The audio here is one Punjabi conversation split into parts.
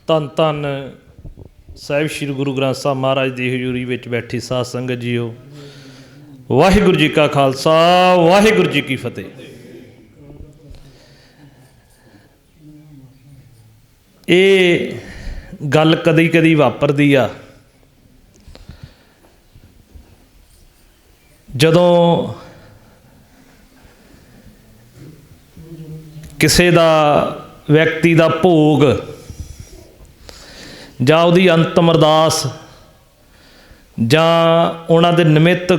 ਧੰਨ ਧੰਨ ਸਾਹਿਬ ਸ਼੍ਰੀ ਗੁਰੂ ਗ੍ਰੰਥ ਸਾਹਿਬ ਮਹਾਰਾਜ ਦੀ ਹਜ਼ੂਰੀ ਵਿੱਚ ਬੈਠੀ ਸਾਧ ਸੰਗਤ ਜੀਓ, ਵਾਹਿਗੁਰੂ ਜੀ ਕਾ ਖਾਲਸਾ, ਵਾਹਿਗੁਰੂ ਜੀ ਕੀ ਫਤਿਹ। ਇਹ ਗੱਲ ਕਦੀ ਕਦੀ ਵਾਪਰਦੀ ਆ ਜਦੋਂ ਕਿਸੇ ਦਾ ਵਿਅਕਤੀ ਦਾ ਭੋਗ ਜਾਂ ਉਹਦੀ ਅੰਤਮ ਅਰਦਾਸ ਜਾਂ ਉਹਨਾਂ ਦੇ ਨਿਮਿਤ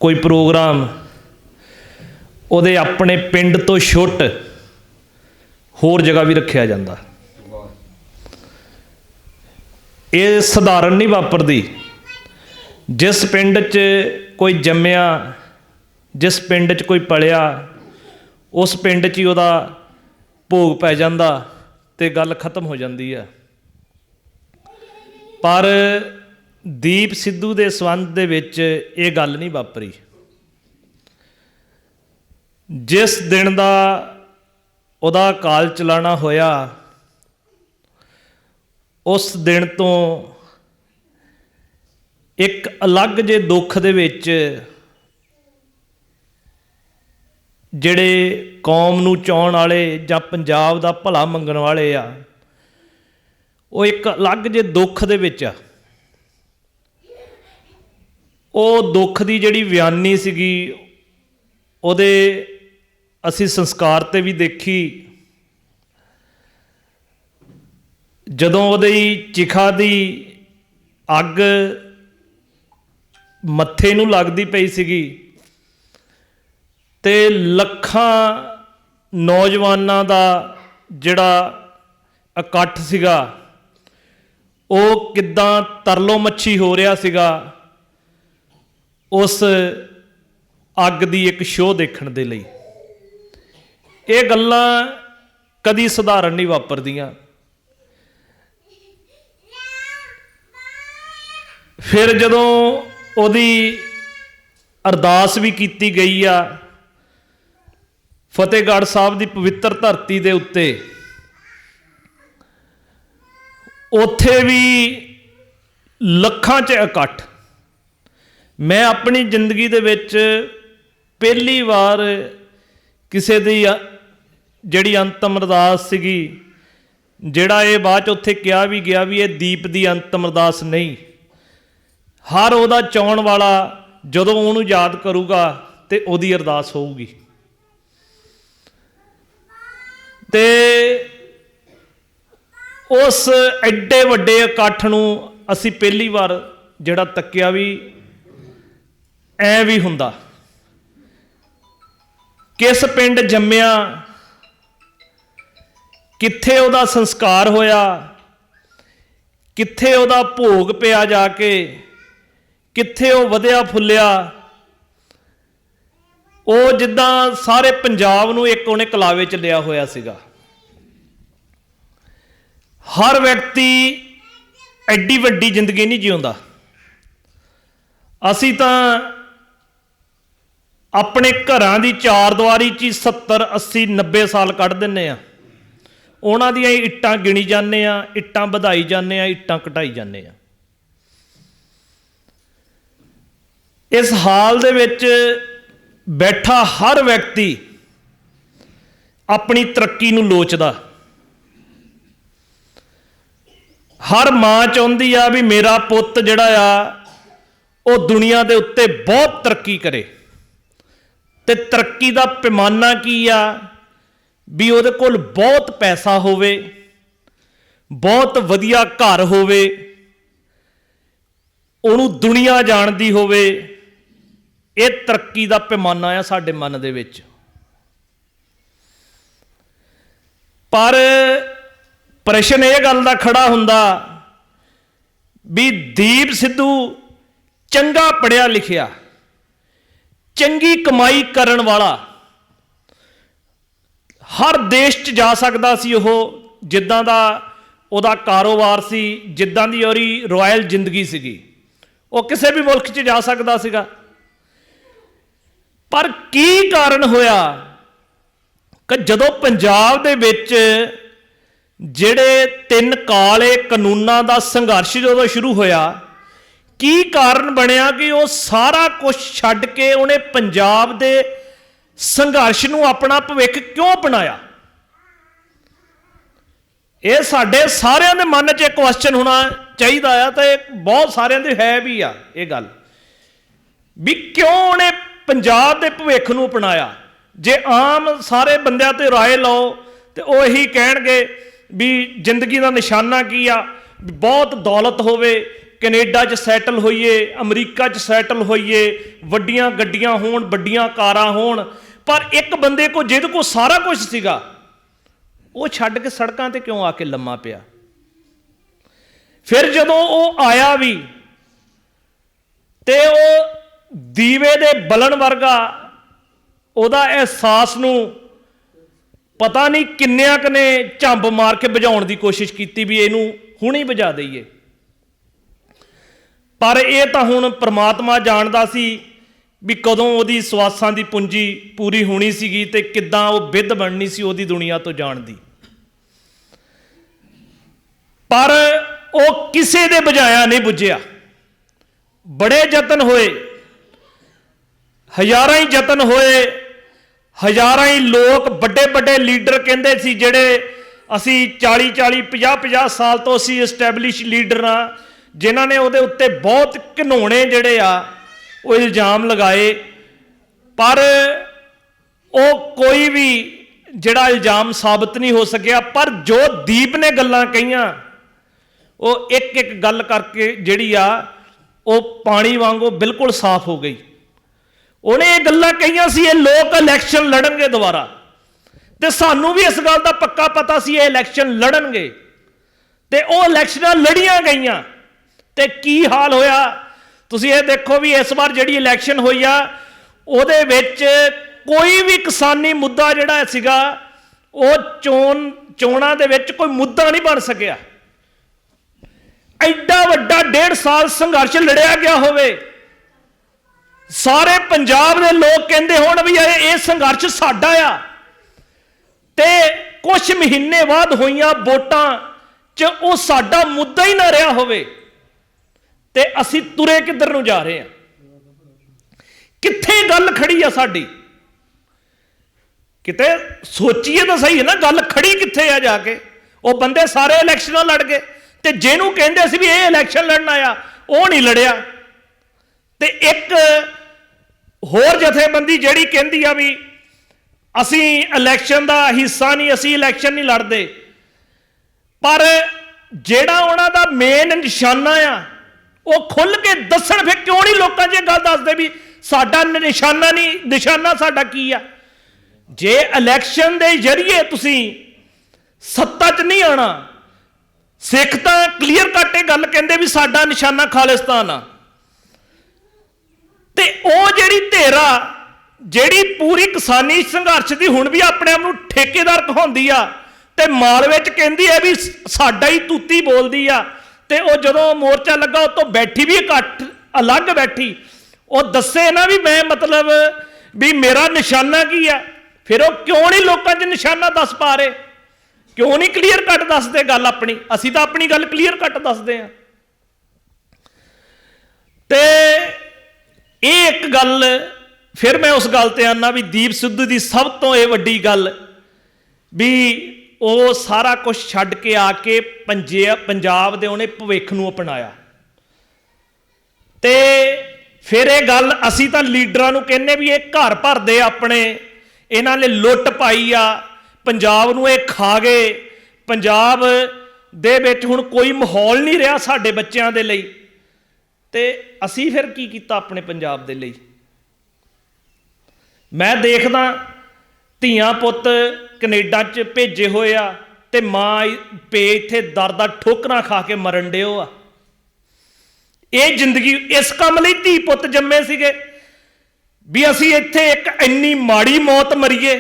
ਕੋਈ ਪ੍ਰੋਗਰਾਮ ਉਹਦੇ ਆਪਣੇ ਪਿੰਡ ਤੋਂ ਛੁੱਟ ਹੋਰ ਜਗ੍ਹਾ ਵੀ ਰੱਖਿਆ ਜਾਂਦਾ। ਇਹ ਸਧਾਰਨ ਨਹੀਂ ਵਾਪਰਦੀ। ਜਿਸ ਪਿੰਡ 'ਚ ਕੋਈ ਜੰਮਿਆ, ਜਿਸ ਪਿੰਡ 'ਚ ਕੋਈ ਪਲਿਆ, ਉਸ ਪਿੰਡ 'ਚ ਹੀ ਉਹਦਾ ਭੋਗ ਪੈ ਜਾਂਦਾ ਅਤੇ ਗੱਲ ਖਤਮ ਹੋ ਜਾਂਦੀ ਹੈ। ਪਰ ਦੀਪ ਸਿੱਧੂ ਦੇ ਸੰਬੰਧ ਦੇ ਵਿੱਚ ਇਹ ਗੱਲ ਨਹੀਂ ਵਾਪਰੀ। ਜਿਸ ਦਿਨ ਦਾ ਉਹਦਾ ਕਾਲ ਚਲਾਣਾ ਹੋਇਆ, ਉਸ ਦਿਨ ਤੋਂ ਇੱਕ ਅਲੱਗ ਜਿਹੇ ਦੁੱਖ ਦੇ ਵਿੱਚ ਜਿਹੜੇ ਕੌਮ ਨੂੰ ਚਾਹੁਣ ਵਾਲੇ ਜਾਂ ਪੰਜਾਬ ਦਾ ਭਲਾ ਮੰਗਣ ਵਾਲੇ ਆ, ਉਹ ਇੱਕ ਅਲੱਗ ਜਿਹੇ ਦੁੱਖ ਦੇ ਵਿੱਚ ਆ। ਉਹ ਦੁੱਖ ਦੀ ਜਿਹੜੀ ਬਿਆਨੀ ਸੀਗੀ, ਉਹਦੇ ਅਸੀਂ ਸੰਸਕਾਰ 'ਤੇ ਵੀ ਦੇਖੀ। ਜਦੋਂ ਉਹਦੀ ਚਿਖਾ ਦੀ ਅੱਗ ਮੱਥੇ ਨੂੰ ਲੱਗਦੀ ਪਈ ਸੀਗੀ ਅਤੇ ਲੱਖਾਂ ਨੌਜਵਾਨਾਂ ਦਾ ਜਿਹੜਾ ਇਕੱਠ ਸੀਗਾ, ਉਹ ਕਿੱਦਾਂ ਤਰਲੋ ਮੱਛੀ ਹੋ ਰਿਹਾ ਸੀਗਾ ਉਸ ਅੱਗ ਦੀ ਇੱਕ ਸ਼ੋਅ ਦੇਖਣ ਦੇ ਲਈ। ਇਹ ਗੱਲਾਂ ਕਦੀ ਸਧਾਰਨ ਨਹੀਂ ਵਾਪਰਦੀਆਂ। ਫਿਰ ਜਦੋਂ ਉਹਦੀ ਅਰਦਾਸ ਵੀ ਕੀਤੀ ਗਈ ਆ ਫਤਿਹਗੜ੍ਹ ਸਾਹਿਬ ਦੀ ਪਵਿੱਤਰ ਧਰਤੀ ਦੇ ਉੱਤੇ, ਉੱਥੇ ਵੀ ਲੱਖਾਂ 'ਚ ਇਕੱਠ। ਮੈਂ ਆਪਣੀ ਜ਼ਿੰਦਗੀ ਦੇ ਵਿੱਚ ਪਹਿਲੀ ਵਾਰ ਕਿਸੇ ਦੀ ਜਿਹੜੀ ਅੰਤਮ ਅਰਦਾਸ ਸੀਗੀ, ਜਿਹੜਾ ਇਹ ਬਾਅਦ 'ਚ ਉੱਥੇ ਕਿਹਾ ਵੀ ਗਿਆ ਵੀ ਇਹ ਦੀਪ ਦੀ ਅੰਤਮ ਅਰਦਾਸ ਨਹੀਂ, ਹਰ ਉਹਦਾ ਚਾਹੁਣ ਵਾਲਾ ਜਦੋਂ ਉਹਨੂੰ ਯਾਦ ਕਰੂਗਾ ਤੇ ਉਹਦੀ ਅਰਦਾਸ ਹੋਊਗੀ। ਤੇ ਉਸ ਐਡੇ ਵੱਡੇ ਇਕੱਠ ਨੂੰ ਅਸੀਂ ਪਹਿਲੀ ਵਾਰ ਜਿਹੜਾ ਤੱਕਿਆ ਵੀ ਐਂ ਵੀ ਹੁੰਦਾ। ਕਿਸ ਪਿੰਡ ਜੰਮਿਆ, ਕਿੱਥੇ ਉਹਦਾ ਸੰਸਕਾਰ ਹੋਇਆ, ਕਿੱਥੇ ਉਹਦਾ ਭੋਗ ਪਿਆ ਜਾ ਕੇ, ਕਿੱਥੇ ਉਹ ਵਧਿਆ ਫੁੱਲਿਆ, ਉਹ ਜਿੱਦਾਂ ਸਾਰੇ ਪੰਜਾਬ ਨੂੰ ਇੱਕ ਉਹਨੇ ਕਲਾਵੇ 'ਚ ਲਿਆ ਹੋਇਆ ਸੀਗਾ। ਹਰ ਵਿਅਕਤੀ ਐਡੀ ਵੱਡੀ ਜ਼ਿੰਦਗੀ ਨਹੀਂ ਜਿਉਂਦਾ। ਅਸੀਂ ਤਾਂ ਆਪਣੇ ਘਰਾਂ ਦੀ ਚਾਰ ਦੀਵਾਰੀ 'ਚ ਹੀ 70, 80, 90 ਸਾਲ ਕੱਢ ਦਿੰਦੇ ਹਾਂ। ਉਹਨਾਂ ਦੀਆਂ ਇੱਟਾਂ ਗਿਣੀ ਜਾਂਦੇ ਹਾਂ, ਇੱਟਾਂ ਵਧਾਈ ਜਾਂਦੇ ਹਾਂ, ਇੱਟਾਂ ਘਟਾਈ ਜਾਂਦੇ ਹਾਂ। ਇਸ ਹਾਲ ਦੇ ਵਿੱਚ ਬੈਠਾ ਹਰ ਵਿਅਕਤੀ ਆਪਣੀ ਤਰੱਕੀ ਨੂੰ ਲੋਚਦਾ। ਹਰ ਮਾਂ ਚਾਹੁੰਦੀ ਆ ਵੀ ਮੇਰਾ ਪੁੱਤ ਜਿਹੜਾ ਆ ਉਹ ਦੁਨੀਆ ਦੇ ਉੱਤੇ ਬਹੁਤ ਤਰੱਕੀ ਕਰੇ। ਅਤੇ ਤਰੱਕੀ ਦਾ ਪੈਮਾਨਾ ਕੀ ਆ ਵੀ ਉਹਦੇ ਕੋਲ ਬਹੁਤ ਪੈਸਾ ਹੋਵੇ, ਬਹੁਤ ਵਧੀਆ ਘਰ ਹੋਵੇ, ਉਹਨੂੰ ਦੁਨੀਆ ਜਾਣਦੀ ਹੋਵੇ। ਇਹ ਤਰੱਕੀ ਦਾ ਪੈਮਾਨਾ ਆ ਸਾਡੇ ਮਨ ਦੇ ਵਿੱਚ। ਪਰ ਪ੍ਰਸ਼ਨ ਇਹ ਗੱਲ ਦਾ ਖੜਾ ਹੁੰਦਾ ਵੀ ਦੀਪ ਸਿੱਧੂ ਚੰਗਾ ਪੜ੍ਹਿਆ ਲਿਖਿਆ, ਚੰਗੀ ਕਮਾਈ ਕਰਨ ਵਾਲਾ, ਹਰ ਦੇਸ਼ 'ਚ ਜਾ ਸਕਦਾ ਸੀ ਉਹ, ਜਿੱਦਾਂ ਦਾ ਉਹਦਾ ਕਾਰੋਬਾਰ ਸੀ, ਜਿੱਦਾਂ ਦੀ ਉਹਦੀ ਰਾਇਲ ਜ਼ਿੰਦਗੀ ਸੀਗੀ, ਉਹ ਕਿਸੇ ਵੀ ਮੁਲਕ 'ਚ ਜਾ ਸਕਦਾ ਸੀਗਾ। ਪਰ ਕੀ ਕਾਰਨ ਹੋਇਆ ਕਿ ਜਦੋਂ ਪੰਜਾਬ ਦੇ ਵਿੱਚ ਜਿਹੜੇ 3 ਕਾਲੇ ਕਾਨੂੰਨਾਂ ਦਾ ਸੰਘਰਸ਼ ਜਦੋਂ ਸ਼ੁਰੂ ਹੋਇਆ, ਕੀ ਕਾਰਨ ਬਣਿਆ ਕਿ ਉਹ ਸਾਰਾ ਕੁਝ ਛੱਡ ਕੇ ਉਹਨੇ ਪੰਜਾਬ ਦੇ ਸੰਘਰਸ਼ ਨੂੰ ਆਪਣਾ ਭਵਿੱਖ ਕਿਉਂ ਬਣਾਇਆ? ਇਹ ਸਾਡੇ ਸਾਰਿਆਂ ਦੇ ਮਨ 'ਚ ਇੱਕ ਕੁਐਸਚਨ ਹੋਣਾ ਚਾਹੀਦਾ ਆ, ਤੇ ਬਹੁਤ ਸਾਰਿਆਂ ਦੇ ਹੈ ਵੀ ਆ ਇਹ ਗੱਲ, ਵੀ ਕਿਉਂ ਉਹਨੇ ਪੰਜਾਬ ਦੇ ਭਵਿੱਖ ਨੂੰ ਅਪਣਾਇਆ। ਜੇ ਆਮ ਸਾਰੇ ਬੰਦਿਆਂ ਤੇ ਰਾਏ ਲਓ ਤੇ ਉਹ ਇਹੀ ਕਹਿਣਗੇ ਵੀ ਜ਼ਿੰਦਗੀ ਦਾ ਨਿਸ਼ਾਨਾ ਕੀ ਆ, ਵੀ ਬਹੁਤ ਦੌਲਤ ਹੋਵੇ, ਕੈਨੇਡਾ 'ਚ ਸੈਟਲ ਹੋਈਏ, ਅਮਰੀਕਾ 'ਚ ਸੈਟਲ ਹੋਈਏ, ਵੱਡੀਆਂ ਗੱਡੀਆਂ ਹੋਣ, ਵੱਡੀਆਂ ਕਾਰਾਂ ਹੋਣ। ਪਰ ਇੱਕ ਬੰਦੇ ਕੋਲ ਜਿਹਦੇ ਕੋਲ ਸਾਰਾ ਕੁਝ ਸੀਗਾ, ਉਹ ਛੱਡ ਕੇ ਸੜਕਾਂ ਤੇ ਕਿਉਂ ਆ ਕੇ ਲੰਮਾ ਪਿਆ? ਫਿਰ ਜਦੋਂ ਉਹ ਆਇਆ ਵੀ ਤੇ ਉਹ ਦੀਵੇ ਦੇ ਬਲਣ ਵਰਗਾ ਉਹਦਾ ਅਹਿਸਾਸ ਨੂੰ ਪਤਾ ਨਹੀਂ ਕਿੰਨਿਆਂ ਕੁ ਨੇ ਝੰਬ ਮਾਰ ਕੇ ਬੁਝਾਉਣ ਦੀ ਕੋਸ਼ਿਸ਼ ਕੀਤੀ ਵੀ ਇਹਨੂੰ ਹੁਣੀ ਬੁਝਾ ਦਈਏ। ਪਰ ਇਹ ਤਾਂ ਹੁਣ ਪ੍ਰਮਾਤਮਾ ਜਾਣਦਾ ਸੀ ਵੀ ਕਦੋਂ ਉਹਦੀ ਸਵਾਸਾਂ ਦੀ ਪੂੰਜੀ ਪੂਰੀ ਹੋਣੀ ਸੀਗੀ ਤੇ ਕਿੱਦਾਂ ਉਹ ਵਿਧ ਬਣਨੀ ਸੀ ਉਹਦੀ ਦੁਨੀਆ ਤੋਂ ਜਾਣ ਦੀ। ਪਰ ਉਹ ਕਿਸੇ ਦੇ ਬੁਝਾਇਆ ਨਹੀਂ ਬੁੱਝਿਆ। ਬੜੇ ਯਤਨ ਹੋਏ, ਹਜ਼ਾਰਾਂ ਹੀ ਯਤਨ ਹੋਏ, ਹਜ਼ਾਰਾਂ ਹੀ ਲੋਕ, ਵੱਡੇ ਵੱਡੇ ਲੀਡਰ ਕਹਿੰਦੇ ਸੀ ਜਿਹੜੇ ਅਸੀਂ 40-40 50-50 ਸਾਲ ਤੋਂ ਅਸੀਂ ਐਸਟੈਬਲਿਸ਼ ਲੀਡਰ ਹਾਂ, ਜਿਨ੍ਹਾਂ ਨੇ ਉਹਦੇ ਉੱਤੇ ਬਹੁਤ ਘਿਨੌਣੇ ਜਿਹੜੇ ਆ ਉਹ ਇਲਜ਼ਾਮ ਲਗਾਏ। ਪਰ ਉਹ ਕੋਈ ਵੀ ਜਿਹੜਾ ਇਲਜ਼ਾਮ ਸਾਬਤ ਨਹੀਂ ਹੋ ਸਕਿਆ। ਪਰ ਜੋ ਦੀਪ ਨੇ ਗੱਲਾਂ ਕਹੀਆਂ, ਉਹ ਇੱਕ ਇੱਕ ਗੱਲ ਕਰਕੇ ਜਿਹੜੀ ਆ ਉਹ ਪਾਣੀ ਵਾਂਗੂ ਬਿਲਕੁਲ ਸਾਫ਼ ਹੋ ਗਈ। ਉਹਨੇ ਇਹ ਗੱਲਾਂ ਕਹੀਆਂ ਸੀ ਇਹ ਲੋਕ ਇਲੈਕਸ਼ਨ ਲੜਨਗੇ ਦੁਬਾਰਾ, ਤੇ ਸਾਨੂੰ ਵੀ ਇਸ ਗੱਲ ਦਾ ਪੱਕਾ ਪਤਾ ਸੀ ਇਹ ਇਲੈਕਸ਼ਨ ਲੜਨਗੇ, ਤੇ ਉਹ ਇਲੈਕਸ਼ਨਾਂ ਲੜੀਆਂ ਗਈਆਂ। ਤੇ ਕੀ ਹਾਲ ਹੋਇਆ ਤੁਸੀਂ ਇਹ ਦੇਖੋ ਵੀ ਇਸ ਵਾਰ ਜਿਹੜੀ ਇਲੈਕਸ਼ਨ ਹੋਈ ਆ ਉਹਦੇ ਵਿੱਚ ਕੋਈ ਵੀ ਕਿਸਾਨੀ ਮੁੱਦਾ ਜਿਹੜਾ ਸੀਗਾ ਉਹ ਚੋਣਾਂ ਦੇ ਵਿੱਚ ਕੋਈ ਮੁੱਦਾ ਨਹੀਂ ਬਣ ਸਕਿਆ। ਐਡਾ ਵੱਡਾ 1.5 ਸਾਲ ਸੰਘਰਸ਼ ਲੜਿਆ ਗਿਆ ਹੋਵੇ, ਸਾਰੇ ਪੰਜਾਬ ਦੇ ਲੋਕ ਕਹਿੰਦੇ ਹੋਣ ਵੀ ਇਹ ਸੰਘਰਸ਼ ਸਾਡਾ ਆ, ਤੇ ਕੁਝ ਮਹੀਨੇ ਬਾਅਦ ਹੋਈਆਂ ਵੋਟਾਂ 'ਚ ਉਹ ਸਾਡਾ ਮੁੱਦਾ ਹੀ ਨਾ ਰਿਹਾ ਹੋਵੇ, ਤੇ ਅਸੀਂ ਤੁਰੇ ਕਿੱਧਰ ਨੂੰ ਜਾ ਰਹੇ ਹਾਂ? ਕਿੱਥੇ ਗੱਲ ਖੜੀ ਆ ਸਾਡੀ? ਕਿਤੇ ਸੋਚੀਏ ਤਾਂ ਸਹੀ ਹੈ ਨਾ, ਗੱਲ ਖੜੀ ਕਿੱਥੇ ਆ ਜਾ ਕੇ? ਉਹ ਬੰਦੇ ਸਾਰੇ ਇਲੈਕਸ਼ਨਾਂ ਲੜ ਗਏ, ਤੇ ਜਿਹਨੂੰ ਕਹਿੰਦੇ ਸੀ ਵੀ ਇਹ ਇਲੈਕਸ਼ਨ ਲੜਨਾ ਆ ਉਹ ਨਹੀਂ ਲੜਿਆ। ਤੇ ਇੱਕ ਹੋਰ ਜਥੇਬੰਦੀ ਜਿਹੜੀ ਕਹਿੰਦੀ ਆ ਵੀ ਅਸੀਂ ਇਲੈਕਸ਼ਨ ਦਾ ਹਿੱਸਾ ਨਹੀਂ, ਅਸੀਂ ਇਲੈਕਸ਼ਨ ਨਹੀਂ ਲੜਦੇ। ਪਰ ਜਿਹੜਾ ਉਹਨਾਂ ਦਾ ਮੇਨ ਨਿਸ਼ਾਨਾ ਆ ਉਹ ਖੁੱਲ ਕੇ ਦੱਸਣ। ਫਿਰ ਕਿਉਂ ਨਹੀਂ ਲੋਕਾਂ 'ਚ ਇਹ ਗੱਲ ਦੱਸਦੇ ਵੀ ਸਾਡਾ ਨਿਸ਼ਾਨਾ ਨਹੀਂ, ਨਿਸ਼ਾਨਾ ਸਾਡਾ ਕੀ ਆ? ਜੇ ਇਲੈਕਸ਼ਨ ਦੇ ਜ਼ਰੀਏ ਤੁਸੀਂ ਸੱਤਾ 'ਚ ਨਹੀਂ ਆਉਣਾ, ਸਿੱਖ ਤਾਂ ਕਲੀਅਰ ਕੱਟ ਇਹ ਗੱਲ ਕਹਿੰਦੇ ਵੀ ਸਾਡਾ ਨਿਸ਼ਾਨਾ ਖਾਲਿਸਤਾਨ ਆ। ਤੇ ਉਹ ਜਿਹੜੀ ਧੇਰਾ ਜਿਹੜੀ ਪੂਰੀ ਕਿਸਾਨੀ ਸੰਘਰਸ਼ ਦੀ ਹੁਣ ਵੀ ਆਪਣੇ ਆਪ ਨੂੰ ਠੇਕੇਦਾਰ ਕਹਾਉਂਦੀ ਆ, ਤੇ ਮਾਲਵੇ 'ਚ ਕਹਿੰਦੀ ਹੈ ਵੀ ਸਾਡਾ ਹੀ ਤੂਤੀ ਬੋਲਦੀ ਆ, ਤੇ ਉਹ ਜਦੋਂ ਮੋਰਚਾ ਲੱਗਾ ਉਹ ਤੋਂ ਬੈਠੀ ਵੀ ਇਕੱਠ ਅਲੱਗ ਬੈਠੀ, ਉਹ ਦੱਸੇ ਨਾ ਵੀ ਮੈਂ ਮਤਲਬ ਵੀ ਮੇਰਾ ਨਿਸ਼ਾਨਾ ਕੀ ਆ। ਫਿਰ ਉਹ ਕਿਉਂ ਨਹੀਂ ਲੋਕਾਂ 'ਚ ਨਿਸ਼ਾਨਾ ਦੱਸ ਪਾ ਰਹੇ? ਕਿਉਂ ਨਹੀਂ ਕਲੀਅਰ ਕੱਟ ਦੱਸਦੇ ਗੱਲ ਆਪਣੀ? ਅਸੀਂ ਤਾਂ ਆਪਣੀ ਗੱਲ ਕਲੀਅਰ ਕੱਟ ਦੱਸਦੇ ਹਾਂ। ਤੇ ਇਹ ਇੱਕ ਗੱਲ ਫਿਰ ਮੈਂ ਉਸ ਗੱਲ ਤੇ ਆਨਾ ਵੀ ਦੀਪ ਸਿੱਧੂ ਦੀ ਸਭ ਤੋਂ ਇਹ ਵੱਡੀ ਗੱਲ ਵੀ ਉਹ ਸਾਰਾ ਕੁਝ ਛੱਡ ਕੇ ਆ ਕੇ ਪੰਜਾਬ ਦੇ ਉਹਨੇ ਭਵਿੱਖ ਨੂੰ ਅਪਣਾਇਆ। ਤੇ ਫਿਰ ਇਹ ਗੱਲ ਅਸੀਂ ਤਾਂ ਲੀਡਰਾਂ ਨੂੰ ਕਹਿੰਦੇ ਵੀ ਇਹ ਘਰ ਭਰਦੇ ਆਪਣੇ, ਇਹਨਾਂ ਨੇ ਲੁੱਟ ਪਾਈ ਆ ਪੰਜਾਬ ਨੂੰ, ਇਹ ਖਾ ਗਏ। ਪੰਜਾਬ ਦੇ ਵਿੱਚ ਹੁਣ ਕੋਈ ਮਾਹੌਲ ਨਹੀਂ ਰਿਹਾ ਸਾਡੇ ਬੱਚਿਆਂ ਦੇ ਲਈ, ਤੇ ਅਸੀਂ ਫਿਰ ਕੀ ਕੀਤਾ ਆਪਣੇ ਪੰਜਾਬ ਦੇ ਲਈ? ਮੈਂ ਦੇਖਦਾ ਧੀਆਂ ਪੁੱਤ ਕੈਨੇਡਾ 'ਚ ਭੇਜੇ ਹੋਏ ਆ, ਤੇ ਮਾਂ ਪੇ ਇੱਥੇ ਦਰ ਠੋਕਰਾਂ ਖਾ ਕੇ ਮਰਨ ਡਿਓ ਆ। ਇਹ ਜ਼ਿੰਦਗੀ ਇਸ ਕੰਮ ਲਈ ਧੀ ਪੁੱਤ ਜੰਮੇ ਸੀਗੇ ਵੀ ਅਸੀਂ ਇੱਥੇ ਇੱਕ ਇੰਨੀ ਮਾੜੀ ਮੌਤ ਮਰੀਏ?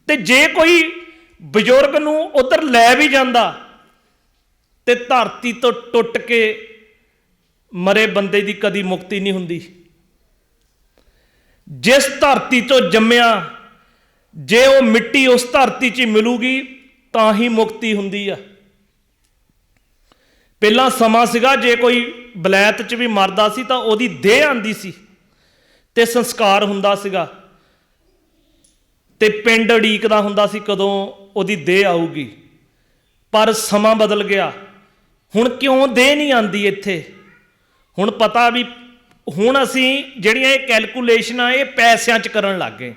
ਤੇ ਜੇ ਕੋਈ ਬਜ਼ੁਰਗ ਨੂੰ ਉਧਰ ਲੈ ਵੀ ਜਾਂਦਾ ਤੇ ਧਰਤੀ ਤੋਂ ਟੁੱਟ ਕੇ ਮਰੇ ਬੰਦੇ ਦੀ ਕਦੀ ਮੁਕਤੀ ਨਹੀਂ ਹੁੰਦੀ। ਜਿਸ ਧਰਤੀ ਤੋਂ ਜੰਮਿਆ, ਜੇ ਉਹ ਮਿੱਟੀ ਉਸ ਧਰਤੀ 'ਚ ਮਿਲੂਗੀ ਤਾਂ ਹੀ ਮੁਕਤੀ ਹੁੰਦੀ ਆ। ਪਹਿਲਾਂ ਸਮਾਂ ਸੀਗਾ ਜੇ ਕੋਈ ਬਲੈਤ 'ਚ ਵੀ ਮਰਦਾ ਸੀ ਤਾਂ ਉਹਦੀ ਦੇਹ ਆਉਂਦੀ ਸੀ ਤੇ ਸੰਸਕਾਰ ਹੁੰਦਾ ਸੀਗਾ, ਤੇ ਪਿੰਡ ਉਡੀਕਦਾ ਹੁੰਦਾ ਸੀ ਕਦੋਂ ਉਹਦੀ ਦੇਹ ਆਊਗੀ। ਪਰ ਸਮਾਂ ਬਦਲ ਗਿਆ, ਹੁਣ ਕਿਉਂ ਦੇਹ ਨਹੀਂ ਆਉਂਦੀ ਇੱਥੇ? ਹੁਣ ਪਤਾ ਵੀ ਹੁਣ ਅਸੀਂ ਜਿਹੜੀਆਂ ਇਹ ਕੈਲਕੂਲੇਸ਼ਨਾਂ ਇਹ ਪੈਸਿਆਂ 'ਚ ਕਰਨ ਲੱਗ ਗਏ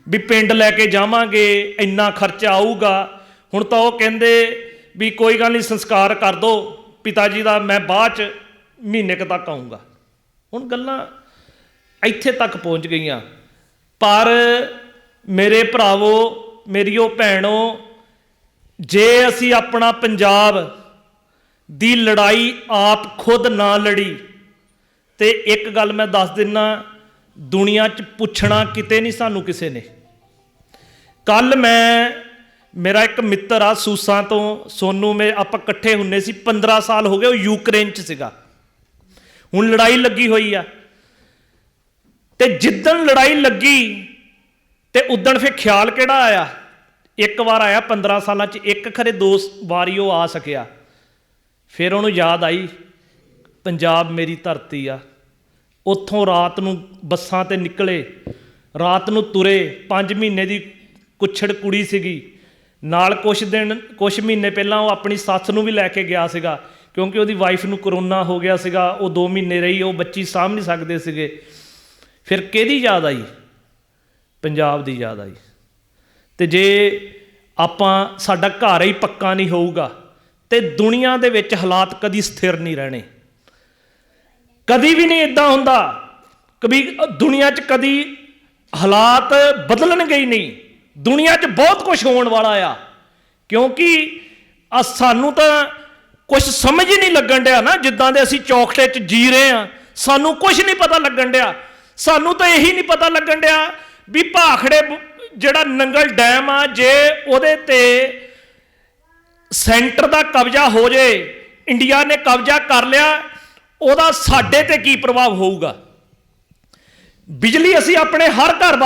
ਵੀ ਪਿੰਡ ਲੈ ਕੇ ਜਾਵਾਂਗੇ ਇੰਨਾ ਖਰਚਾ ਆਊਗਾ। ਹੁਣ ਤਾਂ ਉਹ ਕਹਿੰਦੇ ਵੀ ਕੋਈ ਗੱਲ ਨਹੀਂ, ਸੰਸਕਾਰ ਕਰ ਦਿਓ ਪਿਤਾ ਜੀ ਦਾ, ਮੈਂ ਬਾਅਦ 'ਚ ਮਹੀਨੇ ਕੁ ਤੱਕ ਆਊਂਗਾ। ਹੁਣ ਗੱਲਾਂ ਇੱਥੇ ਤੱਕ ਪਹੁੰਚ ਗਈਆਂ। ਪਰ ਮੇਰੇ ਭਰਾਵੋ, ਮੇਰੀਓ ਭੈਣੋ, ਜੇ ਅਸੀਂ ਆਪਣਾ ਪੰਜਾਬ ਦੀ ਲੜਾਈ ਆਪ ਖੁਦ ਨਾ ਲੜੀ ਤੇ ਇੱਕ ਗੱਲ ਮੈਂ ਦੱਸ ਦਿੰਦਾ, ਦੁਨੀਆ 'ਚ ਪੁੱਛਣਾ ਕਿਤੇ ਨਹੀਂ ਸਾਨੂੰ ਕਿਸੇ ਨੇ। ਕੱਲ ਮੇਰਾ ਇੱਕ ਮਿੱਤਰ ਆ ਸੂਸਾਂ ਤੋਂ, ਸੋਨੂ, ਆਪਾਂ ਇਕੱਠੇ ਹੁੰਦੇ ਸੀ, 15 ਸਾਲ ਹੋ ਗਏ, ਉਹ ਯੂਕਰੇਨ 'ਚ ਸੀਗਾ। ਹੁਣ ਲੜਾਈ ਲੱਗੀ ਹੋਈ ਆ, ਤੇ ਜਿੱਦਣ ਲੜਾਈ ਲੱਗੀ ਤੇ ਉਦਣ ਫਿਰ ਖਿਆਲ ਕਿਹੜਾ ਆਇਆ? ਇੱਕ ਵਾਰ ਆਇਆ 15 ਸਾਲਾਂ 'ਚ, ਇੱਕ ਖਰੇ 2 ਵਾਰੀ ਉਹ ਆ ਸਕਿਆ। ਫਿਰ ਉਹਨੂੰ ਯਾਦ ਆਈ ਪੰਜਾਬ ਮੇਰੀ ਧਰਤੀ ਆ। ਉੱਥੋਂ ਰਾਤ ਨੂੰ ਬੱਸਾਂ 'ਤੇ ਨਿਕਲੇ, ਰਾਤ ਨੂੰ ਤੁਰੇ। 5 ਮਹੀਨੇ ਦੀ ਕੁੱਛੜ ਕੁੜੀ ਸੀਗੀ ਨਾਲ, ਕੁਛ ਮਹੀਨੇ ਪਹਿਲਾਂ ਉਹ ਆਪਣੀ ਸੱਸ ਨੂੰ ਵੀ ਲੈ ਕੇ ਗਿਆ ਸੀਗਾ, ਕਿਉਂਕਿ ਉਹਦੀ ਵਾਈਫ ਨੂੰ ਕਰੋਨਾ ਹੋ ਗਿਆ ਸੀਗਾ। ਉਹ 2 ਮਹੀਨੇ ਰਹੀ, ਉਹ ਬੱਚੀ ਸਾਂਭ ਨਹੀਂ ਸਕਦੇ ਸੀਗੇ। ਫਿਰ ਕਿਹਦੀ ਯਾਦ ਆਈ? ਪੰਜਾਬ ਦੀ ਯਾਦ ਆਈ। ਤੇ ਜੇ ਸਾਡਾ ਘਰ ਹੀ ਪੱਕਾ ਨਹੀਂ ਹੋਊਗਾ ਤੇ ਦੁਨੀਆ ਦੇ ਵਿੱਚ ਹਾਲਾਤ ਕਦੀ ਸਥਿਰ ਨਹੀਂ ਰਹਿਣੇ, ਕਦੀ ਵੀ ਨਹੀਂ ਇੱਦਾਂ ਹੁੰਦਾ। ਕਦੀ ਦੁਨੀਆ 'ਚ ਕਦੀ ਹਾਲਾਤ ਬਦਲਣਗੇ ਹੀ ਨਹੀਂ। ਦੁਨੀਆ 'ਚ ਬਹੁਤ ਕੁਝ ਹੋਣ ਵਾਲਾ ਆ, ਕਿਉਂਕਿ ਸਾਨੂੰ ਤਾਂ ਕੁਝ ਸਮਝ ਹੀ ਨਹੀਂ ਲੱਗਣ ਡਿਆ ਨਾ। ਜਿੱਦਾਂ ਦੇ ਅਸੀਂ ਚੌਖਟੇ 'ਚ ਜੀ ਰਹੇ ਹਾਂ, ਸਾਨੂੰ ਕੁਝ ਨਹੀਂ ਪਤਾ ਲੱਗਣ ਡਿਆ। ਸਾਨੂੰ ਤਾਂ ਇਹੀ ਨਹੀਂ ਪਤਾ ਲੱਗਣ ਡਿਆ ਵੀ ਭਾਖੜੇ ਜਿਹੜਾ ਨੰਗਲ ਡੈਮ ਆ, ਜੇ ਉਹਦੇ ਤੇ ਸੈਂਟਰ ਦਾ ਕਬਜ਼ਾ ਹੋ ਜੇ, ਇੰਡੀਆ ਨੇ ਕਬਜ਼ਾ ਕਰ ਲਿਆ, ਉਹਦਾ ਸਾਡੇ ਤੇ ਕੀ ਪ੍ਰਭਾਵ ਹੋਊਗਾ? ਬਿਜਲੀ ਅਸੀਂ ਆਪਣੇ ਹਰ ਘਰ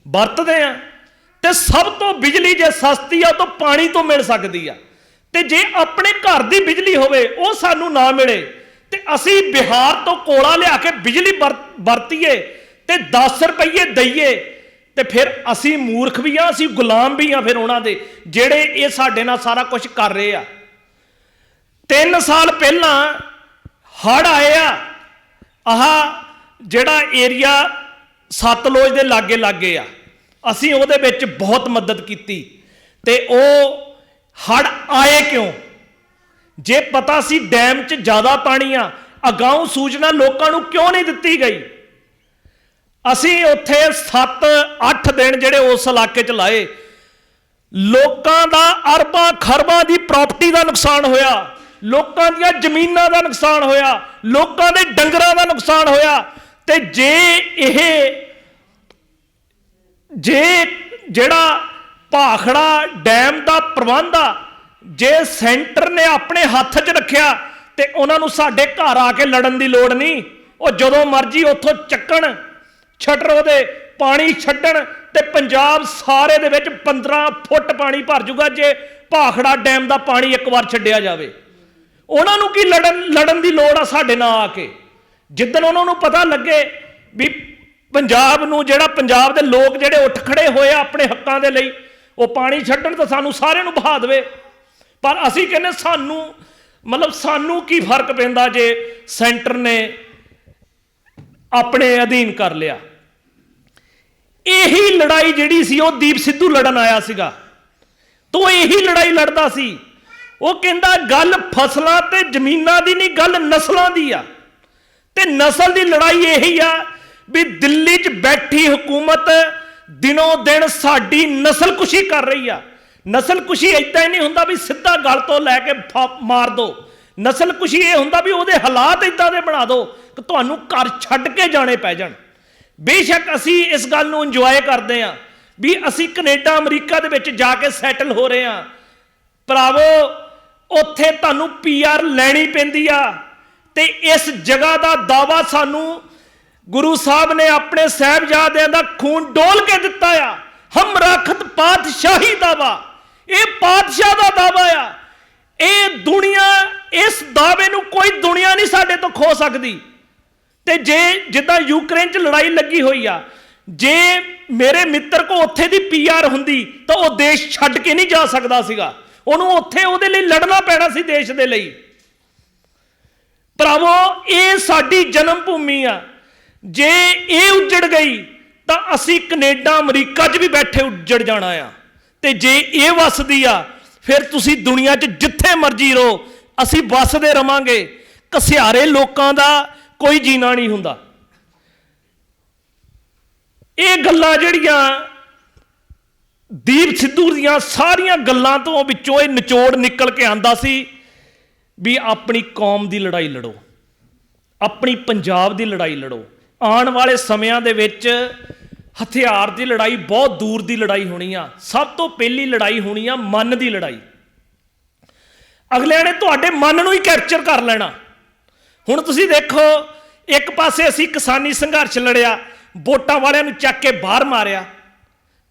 ਵਰਤਦੇ ਆ, ਤੇ ਸਭ ਤੋਂ ਬਿਜਲੀ ਜੇ ਸਸਤੀ ਆ ਤਾਂ ਪਾਣੀ ਤੋਂ ਮਿਲ ਸਕਦੀ ਆ। ਤੇ ਜੇ ਆਪਣੇ ਘਰ ਦੀ ਬਿਜਲੀ ਹੋਵੇ ਉਹ ਸਾਨੂੰ ਨਾ ਮਿਲੇ ਤੇ ਅਸੀਂ ਬਿਹਾਰ ਤੋਂ ਕੋਲਾ ਲਿਆ ਕੇ ਬਿਜਲੀ ਵਰਤੀਏ ਤੇ 10 ਰੁਪਏ ਦਈਏ, ਤੇ ਫਿਰ ਅਸੀਂ ਮੂਰਖ ਵੀ ਆ, ਅਸੀਂ ਗੁਲਾਮ ਵੀ ਆ ਫਿਰ ਉਹਨਾਂ ਦੇ, ਜਿਹੜੇ ਇਹ ਸਾਡੇ ਨਾਲ ਸਾਰਾ ਕੁਝ ਕਰ ਰਹੇ ਆ। 3 ਸਾਲ ਪਹਿਲਾਂ ਹੜ੍ਹ ਆਏ ਆ, ਜਿਹੜਾ ਏਰੀਆ ਸਤਲੁਜ ਦੇ ਲਾਗੇ ਆ, ਅਸੀਂ ਉਹਦੇ ਵਿੱਚ ਬਹੁਤ ਮਦਦ ਕੀਤੀ। ਤੇ ਉਹ ਹੜ੍ਹ ਆਏ ਕਿਉਂ? ਜੇ ਪਤਾ ਸੀ ਡੈਮ 'ਚ ਜ਼ਿਆਦਾ ਪਾਣੀ ਆ, ਅਗਾਊਂ ਸੂਚਨਾ ਲੋਕਾਂ ਨੂੰ ਕਿਉਂ ਨਹੀਂ ਦਿੱਤੀ ਗਈ? ਅਸੀਂ ਉੱਥੇ 7-8 ਦਿਨ ਜਿਹੜੇ ਉਸ ਇਲਾਕੇ 'ਚ ਲਾਏ, ਲੋਕਾਂ ਦਾ ਅਰਬਾਂ ਖਰਬਾਂ ਦੀ ਪ੍ਰਾਪਰਟੀ ਦਾ ਨੁਕਸਾਨ ਹੋਇਆ, ਲੋਕਾਂ ਦੀਆਂ ਜ਼ਮੀਨਾਂ ਦਾ ਨੁਕਸਾਨ ਹੋਇਆ, ਲੋਕਾਂ ਦੇ ਡੰਗਰਾਂ ਦਾ ਨੁਕਸਾਨ ਹੋਇਆ। ਤੇ ਜਿਹੜਾ ਭਾਖੜਾ ਡੈਮ ਦਾ ਪ੍ਰਬੰਧ ਆ, ਜੇ ਸੈਂਟਰ ਨੇ ਆਪਣੇ ਹੱਥ 'ਚ ਰੱਖਿਆ ਤੇ ਉਹਨਾਂ ਨੂੰ ਸਾਡੇ ਘਰ ਆ ਕੇ ਲੜਨ ਦੀ ਲੋੜ ਨਹੀਂ। ਉਹ ਜਦੋਂ ਮਰਜ਼ੀ ਉੱਥੋਂ ਚੱਕਣ ਸ਼ਟਰ, ਉਹਦੇ ਪਾਣੀ ਛੱਡਣ, ਤੇ ਪੰਜਾਬ ਸਾਰੇ ਦੇ ਵਿੱਚ 15 ਫੁੱਟ ਪਾਣੀ ਭਰ ਜੂਗਾ ਜੇ ਭਾਖੜਾ ਡੈਮ ਦਾ ਪਾਣੀ ਇੱਕ ਵਾਰ ਛੱਡਿਆ ਜਾਵੇ। ਉਹਨਾਂ ਨੂੰ ਕੀ ਲੜਨ ਦੀ ਲੋੜ ਆ ਸਾਡੇ ਨਾਲ ਆ ਕੇ? ਜਿੱਦਣ ਉਹਨਾਂ ਨੂੰ ਪਤਾ ਲੱਗੇ ਵੀ ਪੰਜਾਬ ਨੂੰ, ਜਿਹੜਾ ਪੰਜਾਬ ਦੇ ਲੋਕ ਜਿਹੜੇ ਉੱਠ ਖੜੇ ਹੋਏ ਆ ਆਪਣੇ ਹੱਕਾਂ ਦੇ ਲਈ, ਉਹ ਪਾਣੀ ਛੱਡਣ ਤਾਂ ਸਾਨੂੰ ਸਾਰਿਆਂ ਨੂੰ ਬਹਾ ਦੇਵੇ। ਪਰ ਅਸੀਂ ਕਹਿੰਦੇ ਸਾਨੂੰ ਕੀ ਫਰਕ ਪੈਂਦਾ ਜੇ ਸੈਂਟਰ ਨੇ ਆਪਣੇ ਅਧੀਨ ਕਰ ਲਿਆ। ਇਹੀ ਲੜਾਈ ਜਿਹੜੀ ਸੀ ਉਹ ਦੀਪ ਸਿੱਧੂ ਲੜਨ ਆਇਆ ਸੀਗਾ, ਤੋ ਇਹੀ ਲੜਾਈ ਲੜਦਾ ਸੀ। ਉਹ ਕਹਿੰਦਾ ਗੱਲ ਫਸਲਾਂ ਤੇ ਜ਼ਮੀਨਾਂ ਦੀ ਨਹੀਂ, ਗੱਲ ਨਸਲਾਂ ਦੀ ਆ। ਤੇ ਨਸਲ ਦੀ ਲੜਾਈ ਇਹੀ ਆ ਵੀ ਦਿੱਲੀ 'ਚ ਬੈਠੀ ਹੁਕੂਮਤ ਦਿਨੋਂ ਦਿਨ ਸਾਡੀ ਨਸਲਕੁਸ਼ੀ ਕਰ ਰਹੀ ਆ। ਨਸਲਕੁਸ਼ੀ ਏਦਾਂ ਹੀ ਨਹੀਂ ਹੁੰਦਾ ਵੀ ਸਿੱਧਾ ਗਲ ਤੋਂ ਲੈ ਕੇ ਮਾਰ ਦੋ। ਨਸਲਕੁਸ਼ੀ ਇਹ ਹੁੰਦਾ ਵੀ ਉਹਦੇ ਹਾਲਾਤ ਏਦਾਂ ਦੇ ਬਣਾ ਦਿਓ ਕਿ ਤੁਹਾਨੂੰ ਘਰ ਛੱਡ ਕੇ ਜਾਣੇ ਪੈ ਜਾਣ। ਬੇਸ਼ੱਕ ਅਸੀਂ ਇਸ ਗੱਲ ਨੂੰ ਇੰਜੋਏ ਕਰਦੇ ਹਾਂ ਵੀ ਅਸੀਂ ਕੈਨੇਡਾ ਅਮਰੀਕਾ ਦੇ ਵਿੱਚ ਜਾ ਕੇ ਸੈਟਲ ਹੋ ਰਹੇ ਹਾਂ। ਭਰਾਵੋ, ਉੱਥੇ ਤੁਹਾਨੂੰ PR ਲੈਣੀ ਪੈਂਦੀ ਆ। ਤੇ ਇਸ ਜਗ੍ਹਾ ਦਾ ਦਾਵਾ ਸਾਨੂੰ ਗੁਰੂ ਸਾਹਿਬ ਨੇ ਆਪਣੇ ਸਾਹਿਬਜ਼ਾਦਿਆਂ ਦਾ ਖੂਨ ਡੋਲ ਕੇ ਦਿੱਤਾ ਆ। हम राखत पातशाही दावा, ये पातशाह का दावा आ। ये दुनिया, इस दावे नूं कोई दुनिया नहीं साडे तो खो सकती। ते जे जिद्दां यूक्रेन च लड़ाई लगी हुई आ, जे मेरे मित्र को उत्थे दी PR हुंदी तो वह देश छड्ड के नहीं जा सकता सीगा, उहनूं उत्थे उहदे लई लड़ना पैना सी देश दे लई। भरावो, ये साडी जन्म भूमि आ, जे ये उजड़ गई तो असी कनेडा अमरीका च भी बैठे उजड़ जाना आ। ते जे ये वसदी आ फिर तुसी दुनिया च जिथे मर्जी रहो, असी वसदे रवांगे। घसियारे लोकां दा कोई जीना नहीं हुंदा। ये गल्लां जिहड़ियां दीप सिद्धू दीयां सारियां गल्लां तो विचों निचोड़ निकल के आंदा सी भी अपनी कौम की लड़ाई लड़ो, अपनी पंजाब की लड़ाई लड़ो। आने वाले समयां दे विच हथियार की लड़ाई बहुत दूर की लड़ाई होनी आ। सब तो पहली लड़ाई होनी आ मन की लड़ाई। अगले ने तुहाडे मन नूं ही कैप्चर कर लेना। हुण तुसीं देखो, एक पासे असीं किसानी संघर्ष लड़िया, वोटां वालियां नूं चक के बाहर मारिया,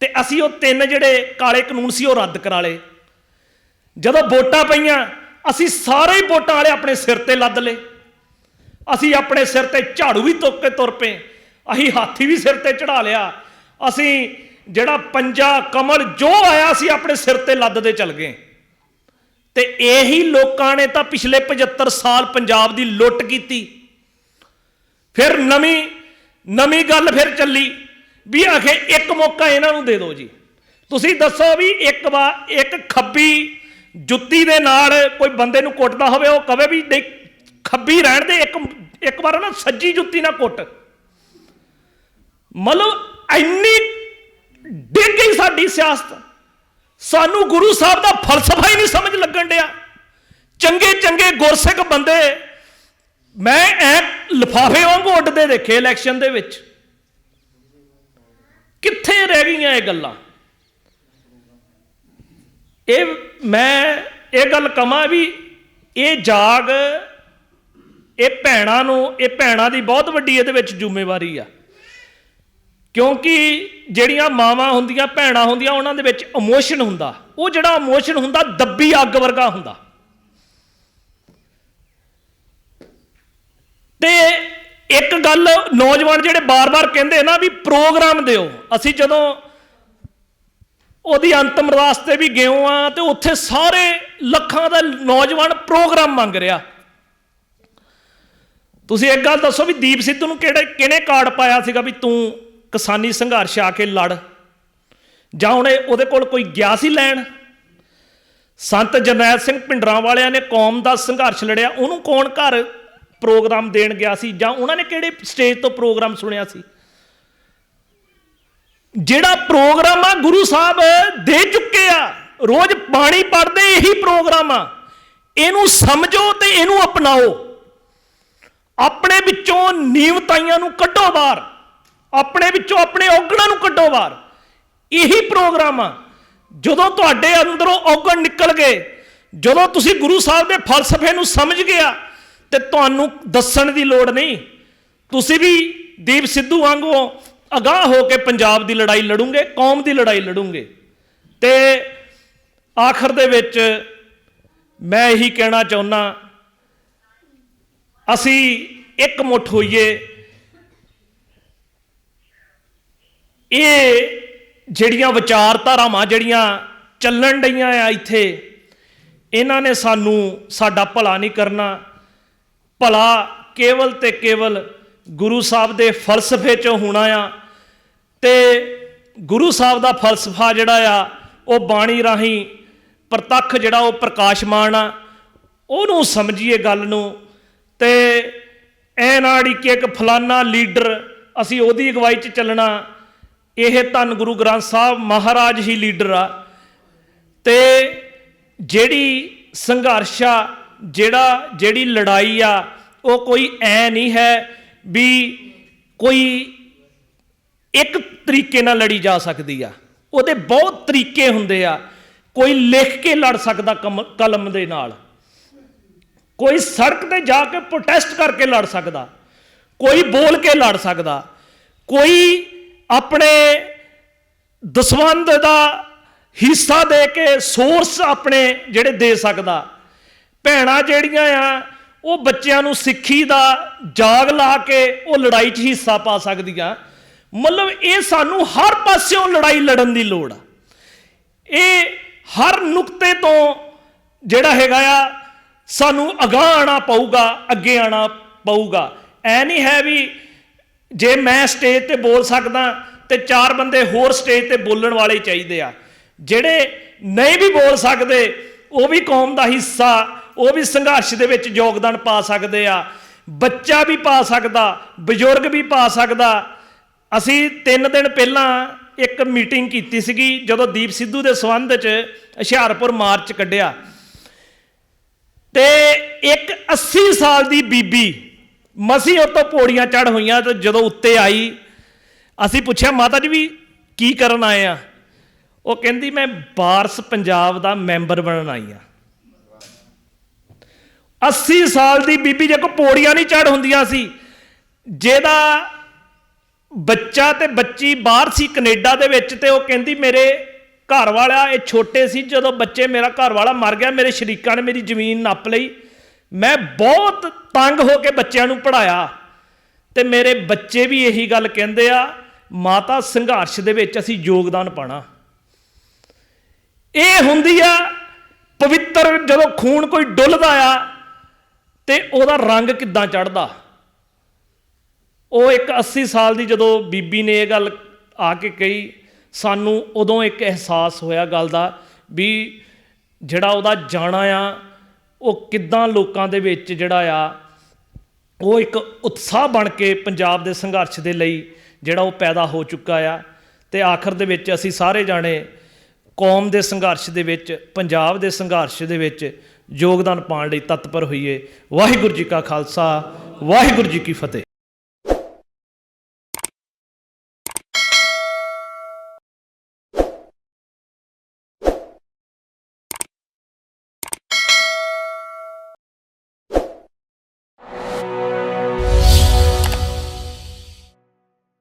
ते असीं वो 3 जिहड़े काले कानून सी वो रद्द करा लए। जदों वोटां पईयां असीं सारे ही वोटां वाले अपने सिर ते लद ले। असीं अपने सिर ते झाड़ू भी तुक के तुर पे, असीं हाथी भी सिर ते चढ़ा लिया, असीं जिहड़ा पंजा कमल जो आया असीं अपने सिर ते लददे चल गए। ते यही लोकां ने तां पिछले 75 साल पंजाब की लुੱਟ की। फिर नवीं गल फिर चली भी आखे एक मौका इन्हां नूं दे दो जी। तुसीं दसो भी एक खब्बी जुत्ती दे नाल कोई बंदे नूं कुੱਟदा होवे, वो कहे भी नहीं खब्बी रहण दे, एक बार ना सज्जी जुत्ती ना कुੱਟ। मतलब इन्नी डिग गई साडी सियासत, सानू गुरु साहब का फलसफा ही नहीं समझ लगन दिया। चंगे चंगे गुरसिख बंदे मैं लिफाफे वांगू उड्डदे देखे इलैक्शन दे विच। कित्थे रह गईयां ये गल्लां? मैं ये गल कहां भी ये जाग ये भैणां नूं, ये भैणां दी बहुत वड्डी इहदे विच जिम्मेवारी आ। क्योंकि ਜਿਹੜੀਆਂ ਮਾਵਾਂ ਹੁੰਦੀਆਂ, ਭੈਣਾਂ ਹੁੰਦੀਆਂ, ਉਹਨਾਂ ਦੇ ਵਿੱਚ ਇਮੋਸ਼ਨ ਹੁੰਦਾ। ਉਹ ਜਿਹੜਾ ਇਮੋਸ਼ਨ ਹੁੰਦਾ ਦੱਬੀ ਅੱਗ ਵਰਗਾ ਹੁੰਦਾ। ਤੇ ਇੱਕ ਗੱਲ ਨੌਜਵਾਨ ਜਿਹੜੇ ਬਾਰ-ਬਾਰ ਕਹਿੰਦੇ ਨਾ ਵੀ ਪ੍ਰੋਗਰਾਮ ਦਿਓ, ਅਸੀਂ ਜਦੋਂ ਉਹਦੀ ਅੰਤਮ ਅਰਦਾਸ ਤੇ ਵੀ ਗਏ ਆ ਤੇ ਉੱਥੇ ਸਾਰੇ ਲੱਖਾਂ ਦਾ ਨੌਜਵਾਨ ਪ੍ਰੋਗਰਾਮ ਮੰਗ ਰਿਹਾ। ਤੁਸੀਂ ਇੱਕ ਗੱਲ ਦੱਸੋ ਵੀ ਦੀਪ ਸਿੱਧੂ ਨੂੰ ਕਿਹਨੇ ਕਾਰਡ ਪਾਇਆ ਸੀਗਾ ਵੀ ਤੂੰ किसानी संघर्ष आके लड़, जां ਉਹਦੇ ਕੋਲ कोई गया सी लैन? संत जरनैल सिंह भिंडरां वालियां ने कौम का संघर्ष लड़िया, उन्होंने कौन घर प्रोग्राम देन गया सी, जां उन्होंने किहड़े स्टेज तो प्रोग्राम सुनिया सी? जिहड़ा प्रोग्राम आ गुरु साहब दे चुके आ, रोज बाणी पढ़ते यही प्रोग्राम आ। इहनूं समझो ते इहनूं अपनाओ। अपने विचों नीवताइयां नूं कड्डो बाहर, अपने विचों अपने औगणां नूं कड्डो बाहर। यही प्रोग्राम आ। जदों तुहाडे अंदरों औगण निकल गए, जदों तुसीं गुरु साहब दे फलसफे नूं समझ गया ते तुहानूं दस्सण दी लोड़ नहीं। तुसीं भी दीप सिद्धू वांगू अगाह हो के पंजाब की लड़ाई लड़ूंगे, कौम की लड़ाई लड़ूंगे। ते आखिर दे विच मैं यही कहना चाहुंदा, असीं एक मुठ होइए। ये ਜਿਹੜੀਆਂ ਵਿਚਾਰਧਾਰਾਵਾਂ ਜਿਹੜੀਆਂ ਚੱਲਣ ਡਈਆਂ ਆ ਇੱਥੇ, ਇਹਨਾਂ ਨੇ ਸਾਨੂੰ ਸਾਡਾ ਭਲਾ ਨਹੀਂ ਕਰਨਾ। ਭਲਾ ਕੇਵਲ ਤੇ ਕੇਵਲ ਗੁਰੂ ਸਾਹਿਬ ਦੇ ਫਲਸਫੇ 'ਚੋਂ ਹੋਣਾ ਆ। ਤੇ ਗੁਰੂ ਸਾਹਿਬ ਦਾ ਫਲਸਫਾ ਜਿਹੜਾ ਆ ਉਹ ਬਾਣੀ ਰਾਹੀਂ ਪ੍ਰਤੱਖ ਜਿਹੜਾ ਉਹ ਪ੍ਰਕਾਸ਼ਮਾਨ ਆ, ਉਹਨੂੰ ਸਮਝੀਏ ਗੱਲ ਨੂੰ। ਤੇ ਐ ਨਾ ਅੜੀਕੇ ਕਿ ਫਲਾਨਾ ਲੀਡਰ ਅਸੀਂ ਉਹਦੀ ਅਗਵਾਈ 'ਚ ਚੱਲਣਾ। ਇਹ ਧੰਨ ਗੁਰੂ ਗ੍ਰੰਥ ਸਾਹਿਬ ਮਹਾਰਾਜ ਹੀ ਲੀਡਰ ਆ। ਤੇ ਜਿਹੜੀ ਸੰਘਰਸ਼ ਆ, ਜਿਹੜੀ ਲੜਾਈ ਆ, ਉਹ ਕੋਈ ਐ ਨਹੀਂ ਹੈ ਵੀ ਕੋਈ ਇੱਕ ਤਰੀਕੇ ਨਾਲ ਲੜੀ ਜਾ ਸਕਦੀ ਆ। ਉਹਦੇ ਬਹੁਤ ਤਰੀਕੇ ਹੁੰਦੇ ਆ। ਕੋਈ ਲਿਖ ਕੇ ਲੜ ਸਕਦਾ ਕਲਮ ਦੇ ਨਾਲ, ਕੋਈ ਸੜਕ ਤੇ ਜਾ ਕੇ ਪ੍ਰੋਟੈਸਟ ਕਰਕੇ ਲੜ ਸਕਦਾ, ਕੋਈ ਬੋਲ ਕੇ ਲੜ ਸਕਦਾ, ਕੋਈ अपने ਦਸਵੰਧ ਦਾ ਹਿੱਸਾ ਦੇ ਕੇ ਸੋਰਸ ਆਪਣੇ ਜਿਹੜੇ ਦੇ ਸਕਦਾ। ਭੈਣਾਂ ਜਿਹੜੀਆਂ ਆ ਉਹ ਬੱਚਿਆਂ ਨੂੰ ਸਿੱਖੀ ਦਾ ਜਾਗ ਲਾ ਕੇ ਉਹ ਲੜਾਈ 'ਚ ਹਿੱਸਾ ਪਾ ਸਕਦੀਆਂ। ਮਤਲਬ ਇਹ ਸਾਨੂੰ ਹਰ ਪਾਸਿਓਂ ਲੜਾਈ ਲੜਨ ਦੀ ਲੋੜ ਆ। ਇਹ ਹਰ ਨੁਕਤੇ ਤੋਂ ਜਿਹੜਾ ਹੈਗਾ ਆ ਸਾਨੂੰ ਅਗਾਂਹ ਆਉਣਾ ਪਊਗਾ, ਅੱਗੇ ਆਉਣਾ ਪਊਗਾ। ਐ ਨਹੀਂ ਹੈ ਵੀ ਜੇ ਮੈਂ ਸਟੇਜ ਤੇ ਬੋਲ ਸਕਦਾ ਤੇ 4 ਬੰਦੇ ਹੋਰ ਸਟੇਜ ਤੇ ਬੋਲਣ ਵਾਲੇ ਚਾਹੀਦੇ ਆ। ਜਿਹੜੇ ਨਹੀਂ ਵੀ ਬੋਲ ਸਕਦੇ ਉਹ ਵੀ ਕੌਮ ਦਾ ਹਿੱਸਾ, ਉਹ ਵੀ ਸੰਘਰਸ਼ ਦੇ ਵਿੱਚ ਯੋਗਦਾਨ ਪਾ ਸਕਦੇ ਆ। ਬੱਚਾ ਵੀ ਪਾ ਸਕਦਾ, ਬਜ਼ੁਰਗ ਵੀ ਪਾ ਸਕਦਾ। ਅਸੀਂ 3 ਦਿਨ ਪਹਿਲਾਂ ਇੱਕ ਮੀਟਿੰਗ ਕੀਤੀ ਸੀਗੀ ਜਦੋਂ ਦੀਪ ਸਿੱਧੂ ਦੇ ਸੰਬੰਧ 'ਚ ਹੁਸ਼ਿਆਰਪੁਰ ਮਾਰਚ ਕੱਢਿਆ, ਤੇ ਇੱਕ 80 ਸਾਲ ਦੀ ਬੀਬੀ ਮਸੀਂ ਉਹ ਤੋਂ ਪੌੜੀਆਂ ਚੜ੍ਹ ਹੋਈਆਂ ਤੇ ਜਦੋਂ ਉੱਤੇ ਆਈ ਅਸੀਂ ਪੁੱਛਿਆ ਮਾਤਾ ਜੀ ਵੀ ਕੀ ਕਰਨ ਆਏ ਆ? ਉਹ ਕਹਿੰਦੀ ਮੈਂ ਵਾਰਸ ਪੰਜਾਬ ਦਾ ਮੈਂਬਰ ਬਣਨ ਆਈ ਆ। 80 ਸਾਲ ਦੀ ਬੀਬੀ ਜੇ ਕੋ ਪੌੜੀਆਂ ਨਹੀਂ ਚੜ੍ਹ ਹੁੰਦੀਆਂ ਸੀ, ਜਿਹਦਾ ਬੱਚਾ ਤੇ ਬੱਚੀ ਬਾਹਰ ਸੀ ਕੈਨੇਡਾ ਦੇ ਵਿੱਚ, ਤੇ ਉਹ ਕਹਿੰਦੀ ਮੇਰੇ ਘਰ ਵਾਲਾ ਇਹ ਛੋਟੇ ਸੀ ਜਦੋਂ ਬੱਚੇ ਮੇਰਾ ਘਰ ਵਾਲਾ ਮਰ ਗਿਆ, ਮੇਰੇ ਸ਼ਰੀਕਾਂ ਨੇ ਮੇਰੀ ਜ਼ਮੀਨ ਨੱਪ ਲਈ, ਮੈਂ ਬਹੁਤ ਤੰਗ ਹੋ ਕੇ ਬੱਚਿਆਂ ਨੂੰ ਪੜ੍ਹਾਇਆ ਤੇ ਮੇਰੇ ਬੱਚੇ ਵੀ ਇਹੀ ਗੱਲ ਕਹਿੰਦੇ ਆ ਮਾਤਾ ਸੰਘਰਸ਼ ਦੇ ਵਿੱਚ ਅਸੀਂ ਯੋਗਦਾਨ ਪਾਣਾ। ਇਹ ਹੁੰਦੀ ਆ ਪਵਿੱਤਰ, ਜਦੋਂ ਖੂਨ ਕੋਈ ਡੁੱਲਦਾ ਆ ਤੇ ਉਹਦਾ ਰੰਗ ਕਿੱਦਾਂ ਚੜ੍ਹਦਾ। ਉਹ ਇੱਕ 80 ਸਾਲ ਦੀ ਜਦੋਂ ਬੀਬੀ ਨੇ ਇਹ ਗੱਲ ਆ ਕੇ ਕਹੀ, ਸਾਨੂੰ ਉਦੋਂ ਇੱਕ ਅਹਿਸਾਸ ਹੋਇਆ ਗੱਲ ਦਾ ਵੀ ਜਿਹੜਾ ਉਹਦਾ ਜਾਣਾ ਆ ਉਹ ਕਿੱਦਾਂ ਲੋਕਾਂ ਦੇ ਵਿੱਚ ਜਿਹੜਾ ਆ ਉਹ ਇੱਕ ਉਤਸ਼ਾਹ ਬਣ ਕੇ ਪੰਜਾਬ ਦੇ ਸੰਘਰਸ਼ ਦੇ ਲਈ ਜਿਹੜਾ ਉਹ ਪੈਦਾ ਹੋ ਚੁੱਕਾ ਆ। ਤੇ ਆਖਰ ਦੇ ਵਿੱਚ ਅਸੀਂ ਸਾਰੇ ਜਾਣੇ ਕੌਮ ਦੇ ਸੰਘਰਸ਼ ਦੇ ਵਿੱਚ, ਪੰਜਾਬ ਦੇ ਸੰਘਰਸ਼ ਦੇ ਵਿੱਚ ਯੋਗਦਾਨ ਪਾਉਣ ਲਈ ਤਤਪਰ ਹੋਈਏ। ਵਾਹਿਗੁਰੂ ਜੀ ਕਾ ਖਾਲਸਾ, ਵਾਹਿਗੁਰੂ ਜੀ ਕੀ ਫਤਿਹ।